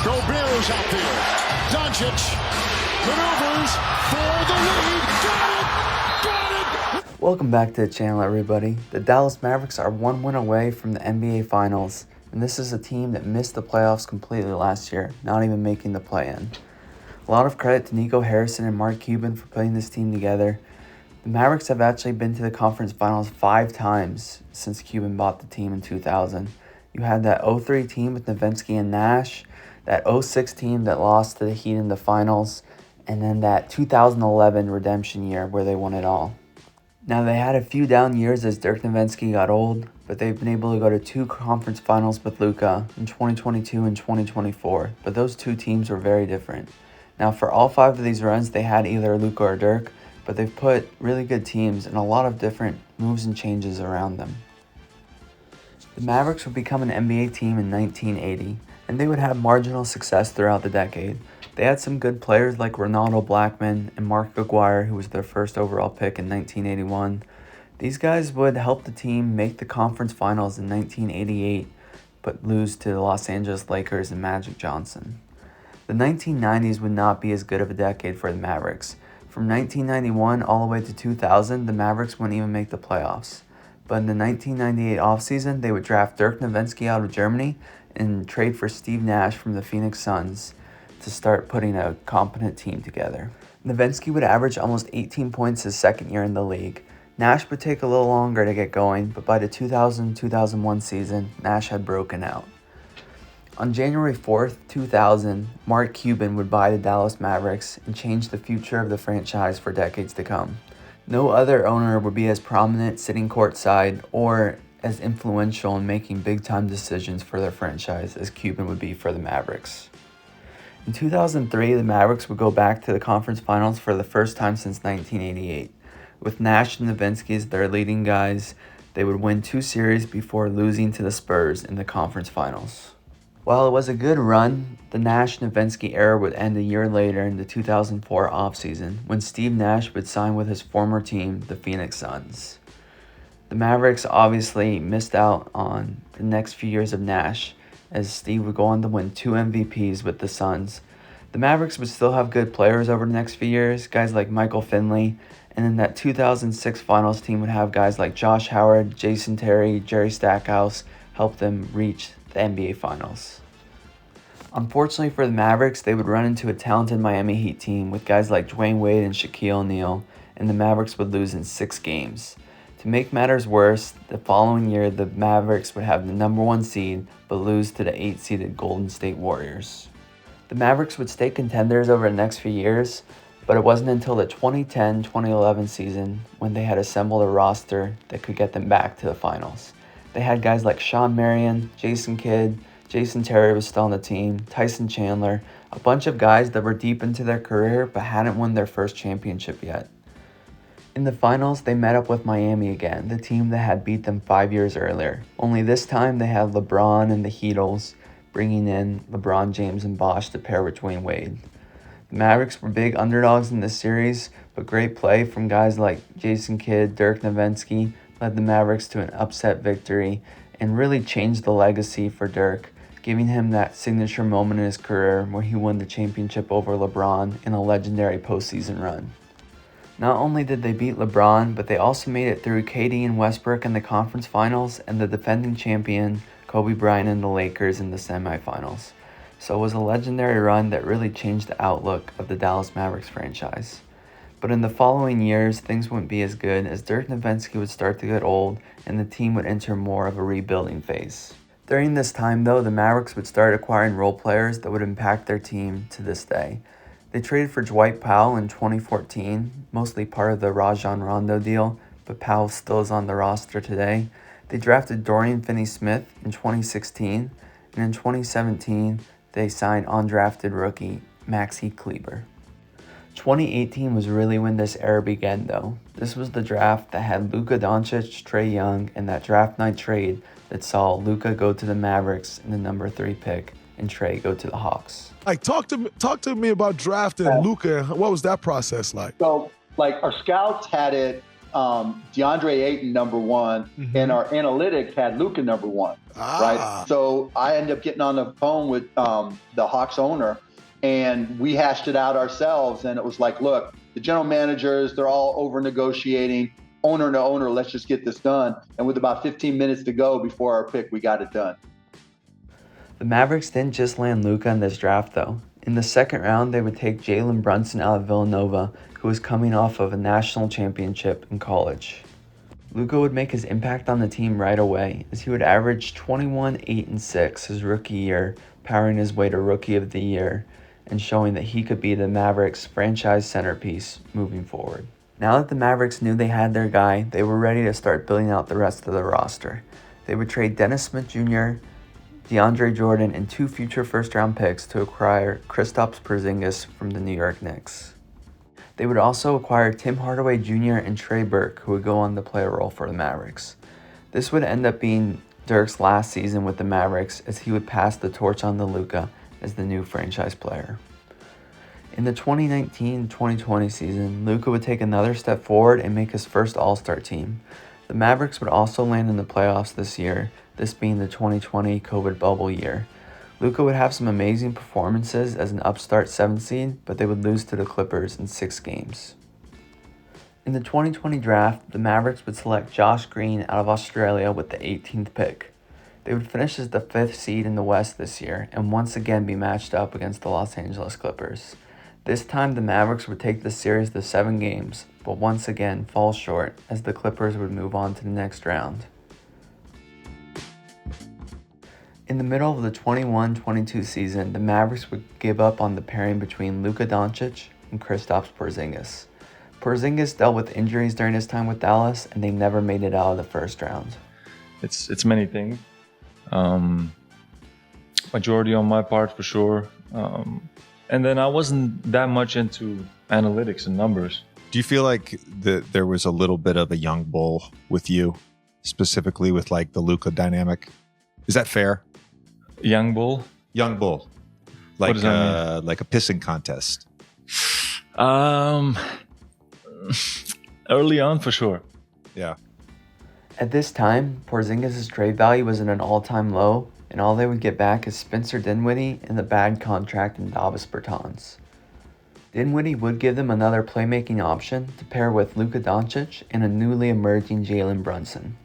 Gobert's outfield. Dončić maneuvers for the lead. Got it! Welcome back to the channel, everybody. The Dallas Mavericks are one win away from the NBA Finals, and this is a team that missed the playoffs completely last year, not even making the play-in. A lot of credit to Nico Harrison and Mark Cuban for putting this team together. The Mavericks have actually been to the conference finals 5 times since Cuban bought the team in 2000. You had that 03 team with Nowitzki and Nash, that 06 team that lost to the Heat in the finals, and then that 2011 redemption year where they won it all. Now, they had a few down years as Dirk Nowitzki got old, but they've been able to go to 2 conference finals with Luka in 2022 and 2024, but those 2 teams were very different. Now, for all 5 of these runs, they had either Luka or Dirk, but they've put really good teams and a lot of different moves and changes around them. The Mavericks would become an NBA team in 1980, and they would have marginal success throughout the decade. They had some good players like Ronaldo Blackman and Mark Aguirre, who was their first overall pick in 1981. These guys would help the team make the conference finals in 1988, but lose to the Los Angeles Lakers and Magic Johnson. The 1990s would not be as good of a decade for the Mavericks. From 1991 all the way to 2000, the Mavericks wouldn't even make the playoffs. But in the 1998 offseason, they would draft Dirk Nowitzki out of Germany and trade for Steve Nash from the Phoenix Suns to start putting a competent team together. Nowitzki would average almost 18 points his second year in the league. Nash would take a little longer to get going, but by the 2000-2001 season, Nash had broken out. On January 4th, 2000, Mark Cuban would buy the Dallas Mavericks and change the future of the franchise for decades to come. No other owner would be as prominent sitting courtside or as influential in making big-time decisions for their franchise as Cuban would be for the Mavericks. In 2003, the Mavericks would go back to the conference finals for the first time since 1988. With Nash and Nowitzki as their leading guys, they would win 2 series before losing to the Spurs in the conference finals. While it was a good run, the Nash-Nowitzki era would end a year later in the 2004 offseason when Steve Nash would sign with his former team, the Phoenix Suns. The Mavericks obviously missed out on the next few years of Nash, as Steve would go on to win 2 MVPs with the Suns. The Mavericks would still have good players over the next few years, guys like Michael Finley, and then that 2006 finals team would have guys like Josh Howard, Jason Terry, Jerry Stackhouse help them reach the NBA Finals. Unfortunately for the Mavericks, they would run into a talented Miami Heat team with guys like Dwayne Wade and Shaquille O'Neal, and the Mavericks would lose in 6 games. To make matters worse, the following year the Mavericks would have the number 1 seed but lose to the 8-seeded Golden State Warriors. The Mavericks would stay contenders over the next few years, but it wasn't until the 2010-2011 season when they had assembled a roster that could get them back to the finals. They had guys like Sean Marion, Jason Kidd, Jason Terry was still on the team, Tyson Chandler, a bunch of guys that were deep into their career but hadn't won their first championship yet. In the finals, they met up with Miami again, the team that had beat them 5 years earlier. Only this time they had LeBron and the Heatles, bringing in LeBron James and Bosh to pair with Dwayne Wade. The Mavericks were big underdogs in this series, but great play from guys like Jason Kidd, Dirk Nowitzki led the Mavericks to an upset victory and really changed the legacy for Dirk, giving him that signature moment in his career where he won the championship over LeBron in a legendary postseason run. Not only did they beat LeBron, but they also made it through KD and Westbrook in the conference finals and the defending champion Kobe Bryant and the Lakers in the semifinals. So it was a legendary run that really changed the outlook of the Dallas Mavericks franchise. But in the following years, things wouldn't be as good as Dirk Nowitzki would start to get old and the team would enter more of a rebuilding phase. During this time, though, the Mavericks would start acquiring role players that would impact their team to this day. They traded for Dwight Powell in 2014, mostly part of the Rajon Rondo deal, but Powell still is on the roster today. They drafted Dorian Finney-Smith in 2016, and in 2017, they signed undrafted rookie Maxi Kleber. 2018 was really when this era began, though. This was the draft that had Luka, Dončić, Trae Young, and that draft night trade that saw Luka go to the Mavericks in the number 3 pick and Trae go to the Hawks. Like, talk to me about drafting Luka. What was that process like? So, like, our scouts had it DeAndre Ayton number one, and our analytics had Luka number one, right? So I ended up getting on the phone with the Hawks owner, and we hashed it out ourselves. And it was like, look, the general managers, they're all over negotiating, owner to owner, let's just get this done. And with about 15 minutes to go before our pick, we got it done. The Mavericks didn't just land Luka in this draft, though. In the second round, they would take Jalen Brunson out of Villanova, who was coming off of a national championship in college. Luka would make his impact on the team right away, as he would average 21, 8, and 6 his rookie year, powering his way to Rookie of the Year, and showing that he could be the Mavericks' franchise centerpiece moving forward. Now that the Mavericks knew they had their guy, they were ready to start building out the rest of the roster. They would trade Dennis Smith Jr., DeAndre Jordan, and 2 future first-round picks to acquire Kristaps Porzingis from the New York Knicks. They would also acquire Tim Hardaway Jr. and Trey Burke, who would go on to play a role for the Mavericks. This would end up being Dirk's last season with the Mavericks, as he would pass the torch on to Luka as the new franchise player. In the 2019-2020 season, Luka would take another step forward and make his first All-Star team. The Mavericks would also land in the playoffs this year, this being the 2020 COVID bubble year. Luka would have some amazing performances as an upstart 7th seed, but they would lose to the Clippers in 6 games. In the 2020 draft, the Mavericks would select Josh Green out of Australia with the 18th pick. They would finish as the 5th seed in the West this year and once again be matched up against the Los Angeles Clippers. This time the Mavericks would take the series to 7 games, but once again fall short as the Clippers would move on to the next round. In the middle of the 21-22 season, the Mavericks would give up on the pairing between Luka Dončić and Kristaps Porzingis. Porzingis dealt with injuries during his time with Dallas, and they never made it out of the first round. It's many things. Majority on my part for sure. And then I wasn't that much into analytics and numbers. Do you feel like there was a little bit of a young bull with you, specifically with like the Luka dynamic? Is that fair? Young bull? Young bull. What Like does that mean? like a pissing contest. Early on for sure. Yeah. At this time, Porzingis' trade value was at an all-time low, and all they would get back is Spencer Dinwiddie and the bad contract in Davis Bertans. Dinwiddie would give them another playmaking option to pair with Luka Dončić and a newly emerging Jalen Brunson.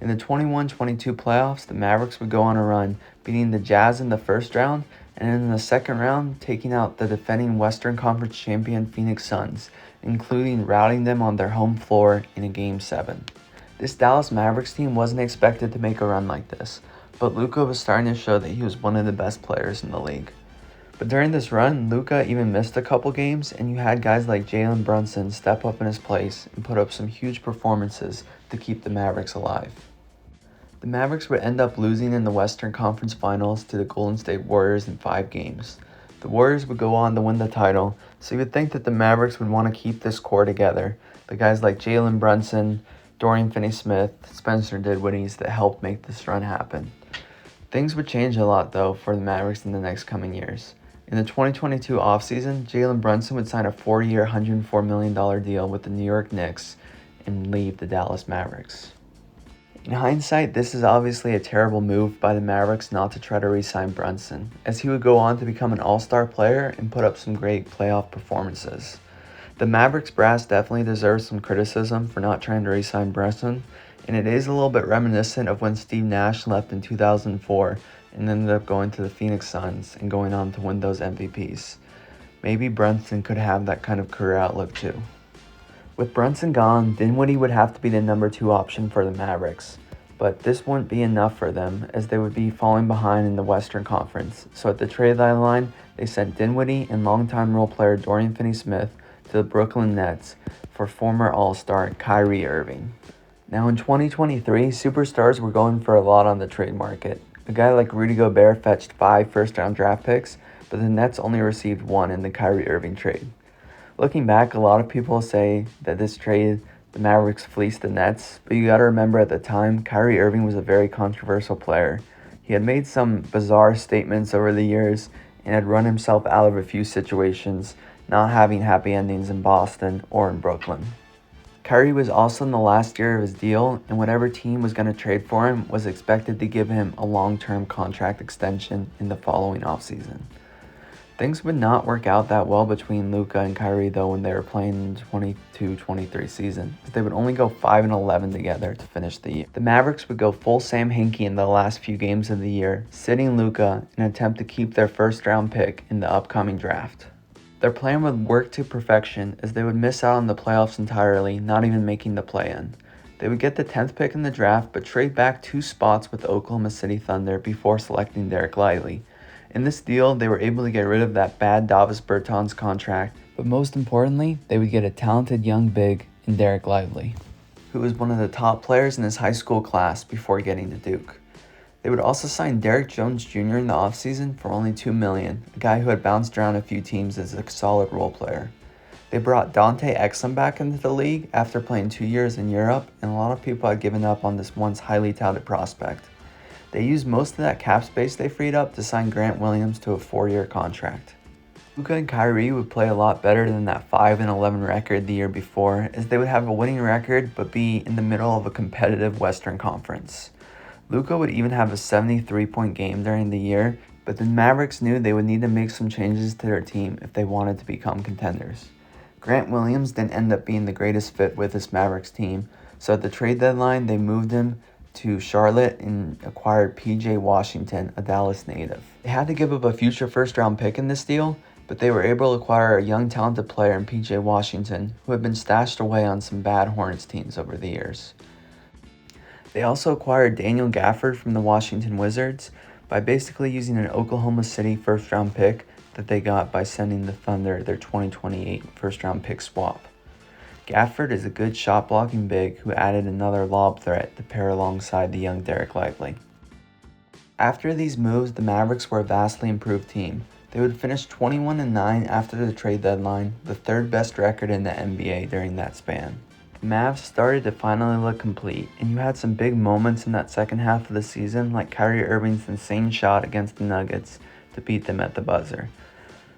In the 21-22 playoffs, the Mavericks would go on a run, beating the Jazz in the first round, and in the second round, taking out the defending Western Conference champion Phoenix Suns, including routing them on their home floor in a Game 7. This Dallas Mavericks team wasn't expected to make a run like this, but Luka was starting to show that he was one of the best players in the league. But during this run, Luka even missed a couple games, and you had guys like Jalen Brunson step up in his place and put up some huge performances to keep the Mavericks alive. The Mavericks would end up losing in the Western Conference Finals to the Golden State Warriors in 5 games. The Warriors would go on to win the title, so you would think that the Mavericks would want to keep this core together. The guys like Jalen Brunson, Dorian Finney-Smith, Spencer Dinwiddie that helped make this run happen. Things would change a lot, though, for the Mavericks in the next coming years. In the 2022 offseason, Jalen Brunson would sign a 4-year, $104 million deal with the New York Knicks and leave the Dallas Mavericks. In hindsight, this is obviously a terrible move by the Mavericks not to try to re-sign Brunson, as he would go on to become an all-star player and put up some great playoff performances. The Mavericks brass definitely deserves some criticism for not trying to re-sign Brunson, and it is a little bit reminiscent of when Steve Nash left in 2004 and ended up going to the Phoenix Suns and going on to win those MVPs. Maybe Brunson could have that kind of career outlook too. With Brunson gone, Dinwiddie would have to be the number 2 option for the Mavericks, but this wouldn't be enough for them as they would be falling behind in the Western Conference. So at the trade deadline, they sent Dinwiddie and longtime role player Dorian Finney-Smith to the Brooklyn Nets for former All-Star Kyrie Irving. Now in 2023, superstars were going for a lot on the trade market. A guy like Rudy Gobert fetched 5 first-round draft picks, but the Nets only received 1 in the Kyrie Irving trade. Looking back, a lot of people say that this trade, the Mavericks fleeced the Nets, but you gotta remember at the time, Kyrie Irving was a very controversial player. He had made some bizarre statements over the years and had run himself out of a few situations, not having happy endings in Boston or in Brooklyn. Kyrie was also in the last year of his deal, and whatever team was going to trade for him was expected to give him a long-term contract extension in the following offseason. Things would not work out that well between Luka and Kyrie though when they were playing the 22-23 season, as they would only go 5-11 together to finish the year. The Mavericks would go full Sam Hinkie in the last few games of the year, sitting Luka in an attempt to keep their first-round pick in the upcoming draft. Their plan would work to perfection as they would miss out on the playoffs entirely, not even making the play-in. They would get the 10th pick in the draft but trade back 2 spots with the Oklahoma City Thunder before selecting Dereck Lively. In this deal, they were able to get rid of that bad Davis Bertans contract, but most importantly, they would get a talented young big in Dereck Lively, who was one of the top players in his high school class before getting to Duke. They would also sign Derrick Jones Jr. in the offseason for only $2 million, a guy who had bounced around a few teams as a solid role player. They brought Dante Exum back into the league after playing 2 years in Europe, and a lot of people had given up on this once highly touted prospect. They used most of that cap space they freed up to sign Grant Williams to a 4-year contract. Luka and Kyrie would play a lot better than that 5-11 record the year before, as they would have a winning record but be in the middle of a competitive Western Conference. Luka would even have a 73-point game during the year, but the Mavericks knew they would need to make some changes to their team if they wanted to become contenders. Grant Williams didn't end up being the greatest fit with this Mavericks team, so at the trade deadline they moved him to Charlotte and acquired PJ Washington, a Dallas native. They had to give up a future first-round pick in this deal, but they were able to acquire a young talented player in PJ Washington who had been stashed away on some bad Hornets teams over the years. They also acquired Daniel Gafford from the Washington Wizards by basically using an Oklahoma City first-round pick that they got by sending the Thunder their 2028 first-round pick swap. Gafford is a good shot-blocking big who added another lob threat to pair alongside the young Dereck Lively. After these moves, the Mavericks were a vastly improved team. They would finish 21-9 after the trade deadline, the 3rd best record in the NBA during that span. The Mavs started to finally look complete, and you had some big moments in that second half of the season, like Kyrie Irving's insane shot against the Nuggets to beat them at the buzzer.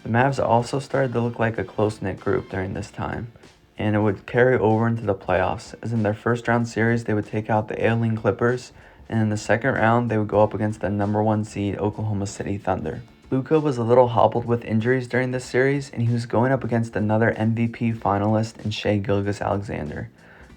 The Mavs also started to look like a close-knit group during this time, and it would carry over into the playoffs, as in their first round series they would take out the ailing Clippers, and in the second round they would go up against the number 1 seed Oklahoma City Thunder. Luka was a little hobbled with injuries during this series, and he was going up against another MVP finalist in Shai Gilgeous-Alexander.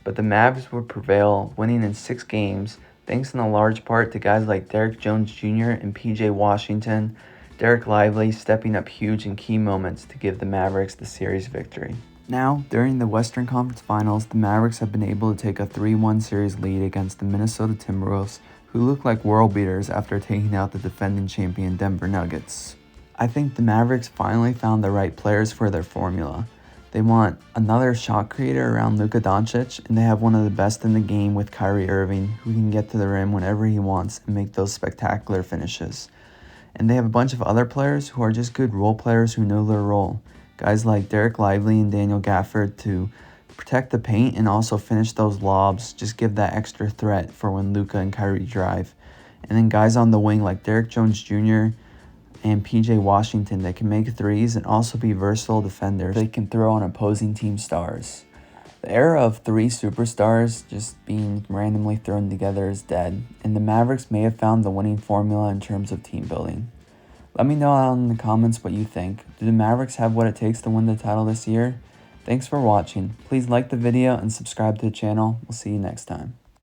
But the Mavs would prevail, winning in 6 games, thanks in a large part to guys like Derrick Jones Jr. and PJ Washington, Dereck Lively stepping up huge in key moments to give the Mavericks the series victory. Now, during the Western Conference Finals, the Mavericks have been able to take a 3-1 series lead against the Minnesota Timberwolves, who look like world beaters after taking out the defending champion Denver Nuggets. I think the Mavericks finally found the right players for their formula. They want another shot creator around Luka Dončić, and they have one of the best in the game with Kyrie Irving, who can get to the rim whenever he wants and make those spectacular finishes. And they have a bunch of other players who are just good role players who know their role. Guys like Dereck Lively and Daniel Gafford to protect the paint and also finish those lobs, just give that extra threat for when Luka and Kyrie drive. And then guys on the wing like Derrick Jones Jr. and PJ Washington that can make threes and also be versatile defenders they can throw on opposing team stars. The era of 3 superstars just being randomly thrown together is dead, and the Mavericks may have found the winning formula in terms of team building. Let me know down in the comments what you think. Do the Mavericks have what it takes to win the title this year? Thanks for watching. Please like the video and subscribe to the channel. We'll see you next time.